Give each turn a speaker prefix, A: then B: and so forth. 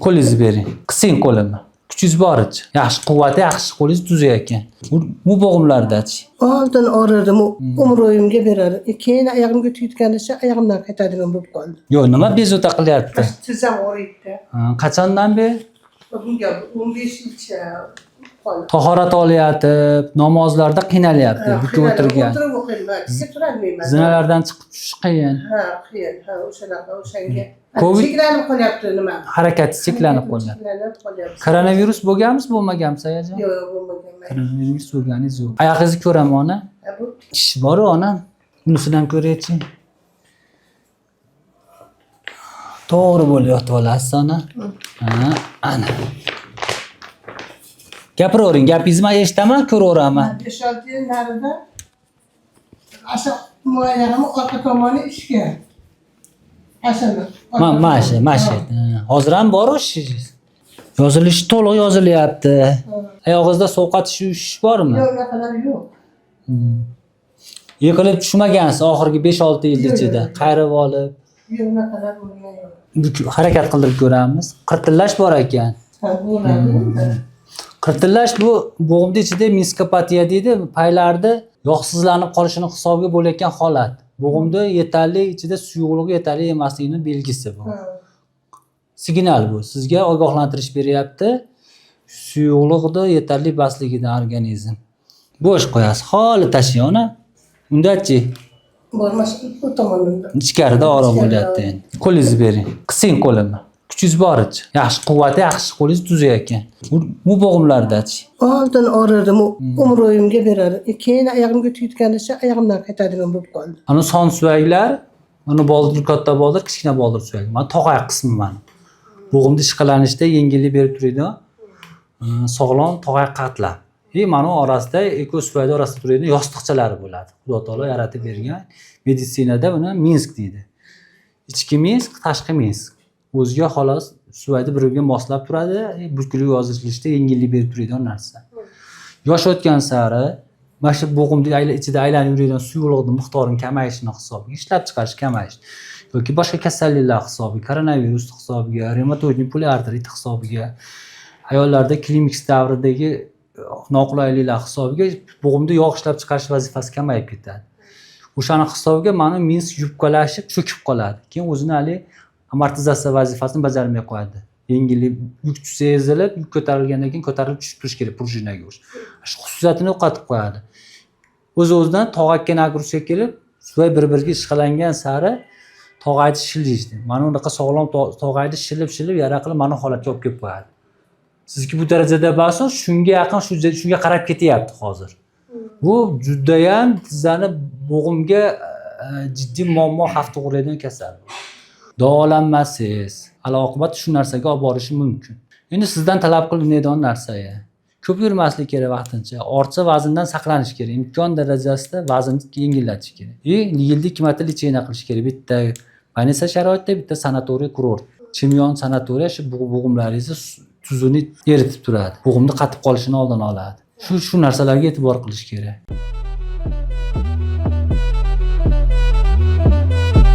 A: Qo'lingizni bering. Qising qo'limni. Kuchingiz boricha. Yaxshi quvvati, yaxshi qo'lingiz tuzuk ekan. Bu bo'g'imlardachi.
B: Oldin og'rirdim, umr o'yimga berardim. Keyin oyog'imga tuyitganicha oyog'imdan qaytadigan bo'lib qoldi.
A: Yo'q, nima bezovta qilyapti?
B: Tizzam og'riyapti.
A: Qachondan beri?
B: Bunga 15 yilcha qoldi.
A: Tahorat olyapti, namozlarda qiynalyapti, bukib o'tirgan.
B: O'tirib o'qiyman, turolmayman.
A: Zinalardan chiqib tushish qiyin.
B: Ha, qiyin. Ha, o'shanga.
A: Covid-
B: Cheklanib qolyapti nima?
A: Harakati cheklanib qolgan.
B: Cheklanib qolyapti.
A: Koronavirus bo'lganmisiz, bo'lmaganmisiz ayajon?
B: Yo'q, bo'lmagan.
A: Koronavirus bo'lganingiz yo'q. Oyog'ingizni ko'raman ona.
B: Bu
A: Tish bor ona. Bunisidan ko'raychi. To'g'ri bo'lyapti bolasiz ona. Ha, ana. Gapiravering, gapingizni eshitaman, ko'raveraman.
B: 5-6 yil narida asha muayyanami orqa tomoni ishga. Ashani.
A: Mana shu. Hozir ham bor o'shingiz. Yozilishi to'liq yozilyapti. Oyog'ingizda sovqat tushish bormi?
B: Yo'q, unaqa yo'q.
A: Yiqilib tushmagansiz oxirgi 5-6 yil ichida. Qayrib olib,
B: Yo'q, unaqa bo'lmagan yo'q.
A: harakat qildirib ko'ramiz. Qirtillash bor ekan.
B: Ha, bo'ladi.
A: Qirtillash bu bo'g'imning ichida miskopatiya deydi, paylarda yog'sizlanib qolishini hisobiga bo'layotgan holat. Bo'g'imda yetarli ichida suyuqligi yetarli emasligining belgisi bu. Signal bu. Sizga ogohlantirish beryapti. Suyuqlikda yetarli emasligidan organizm. Bo'sh qo'yasiz, xoli tashing ona. Undachi
B: Bormas bu tomonda.
A: ichkarida oro bo'lyapti endi. Qo'lingizni bering. Qising qo'limni. Kuchingiz boricha. Yaxshi quvvati, yaxshi qo'lingiz tuzuk ekan. Bu bo'g'imlardachi.
B: Oldin og'rirdim, umr o'yimga berardim. Keyin oyog'imga tuyitganicha oyog'imdan qaytadigan bo'lib qoldi.
A: Ana son suyaklar, mana boldir katta boldir, kichkina boldir suyak. Mana tog'oyoq qismi mana. Bo'g'imni ishqalanishda yengillik berib turadi. Sog'lom tog'oyoq qatlar. Mana orasida ikki suyaklar orasida turadi yostiqchalari bo'ladi. Xudo taolo yaratib bergan. Meditsinada buni Minsk deydi. Ichki Minsk, tashqi Minsk. O'ziga xolos suvayni bir-biriga moslab turadi, bukilib yozilishda yengillik berib turadigan narsa. Yosh o'tgan sari mana shu bo'g'imning ichida aylanib yuradigan suyuqlikning miqdorining kamayishini hisobiga, ishlab chiqarish kamayish yoki boshqa kasalliklar hisobiga, koronavirus hisobiga, reumatoid poliartrit hisobiga, ayollarda klimaks davridagi noqulayliklar hisobiga bo'g'imda yog' ishlab chiqarish vazifasi kamayib ketadi. O'shani hisobiga mana Minsk yubkalashib, cho'kib qoladi. Keyin o'zini hali amortizatsiya vazifasini bajarmay qo'yadi. Yengillik yuk tushsa ezilib, yuk ko'tarilgandan keyin ko'tarilib tushib turish kerak prujinaga o'sha. Shu xususiyatini yo'qotib qo'yadi. O'z-o'zidan tog'akka nagruzka kelib, suvay bir-biriga ishqalangan sari tog'ayni shilishdi. Mana unaqa sog'lom tog'ayni shilib yara qilib mana holatga olib kelib qo'yadi. Sizga bu darajada ba'so shunga yaqin shunga qarab ketyapti hozir. Bu juda ham tizzani bo'g'imga jiddiy muammo xavf tug'diradigan kasal. Davolanmasiz, aloqibat shu narsaga olib borishi mumkin. Endi sizdan talab qilinadigan narsa ko'p yurmaslik kerak vaqtincha. Ortiqcha vazndan saqlanish kerak. Imkon darajasida vaznni yengillatish kerak. Yilda 2 marta lecheniya qilish kerak. Bitta больница sharoitida, bitta sanatoriy kurort. Chimyon sanatoriya shu bo'g'imlaringizni tuzini eritib turadi. Bo'g'imni qatib qolishini oldini oladi. Shu narsalarga e'tibor qilish kerak.